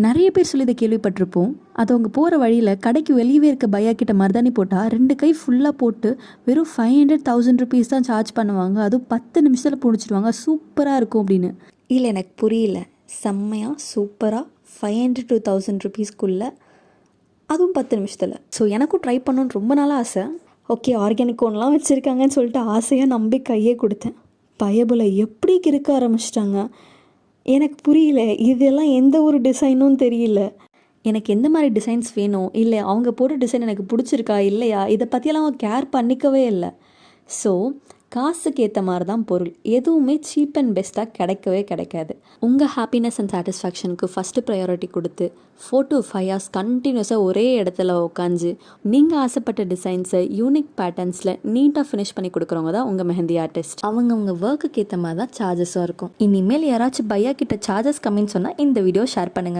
நிறைய பேர் சொல்லி இதை கேள்விப்பட்டிருப்போம். அது அவங்க போகிற வழியில் கடைக்கு வெளியவே இருக்க பையா கிட்ட மருதாணி போட்டால் 2 கை ஃபுல்லாக போட்டு வெறும் 500,000 ருபீஸ் தான் சார்ஜ் பண்ணுவாங்க. அதுவும் 10 நிமிஷத்தில் பிடிச்சிடுவாங்க, சூப்பராக இருக்கும் அப்படின்னு. இல்லை, எனக்கு புரியல. செம்மையாக சூப்பராக 500 to 1000 ருபீஸ்க்குள்ளே, அதுவும் 10 நிமிஷத்தில். ஸோ எனக்கும் ட்ரை பண்ணணுன்னு ரொம்ப நாளாக ஆசை. ஓகே, ஆர்கானிக் கோன்லாம் வச்சுருக்காங்கன்னு சொல்லிட்டு ஆசையாக நம்பி கையே கொடுத்தேன். பயபுல எப்படி இருக்க ஆரம்பிச்சிட்டாங்க. எனக்கு புரியல, இதெல்லாம் எந்த ஒரு டிசைனும் தெரியல. எனக்கு எந்த மாதிரி டிசைன்ஸ் வேணும், இல்லை அவங்க போடுற டிசைன் எனக்கு பிடிச்சிருக்கா இல்லையா, இதை பற்றியெல்லாம் அவங்க கேர் பண்ணிக்கவே இல்லை. ஸோ காசுக்கு ஏற்ற மாதிரி தான் பொருள். எதுவுமே சீப் அண்ட் பெஸ்ட்டாக கிடைக்காது. உங்கள் ஹாப்பினஸ் அண்ட் சாட்டிஸ்ஃபேக்ஷனுக்கு ஃபஸ்ட்டு ப்ரையாரிட்டி கொடுத்து 4 to 5 hours கண்டினியூஸாக ஒரே இடத்துல உட்காந்து நீங்கள் ஆசைப்பட்ட டிசைன்ஸை யூனிக் பேட்டர்ன்ஸில் நீட்டாக ஃபினிஷ் பண்ணி கொடுக்குறவங்க தான் உங்கள் மெஹந்தி ஆர்டிஸ்ட். அவங்க ஒர்க்குக்கு ஏற்ற மாதிரி தான் சார்ஜஸும் இருக்கும். இனிமேல் யாராச்சும் பையா கிட்ட சார்ஜஸ் கம்மின்னு சொன்னால் இந்த வீடியோ ஷேர் பண்ணுங்கள்.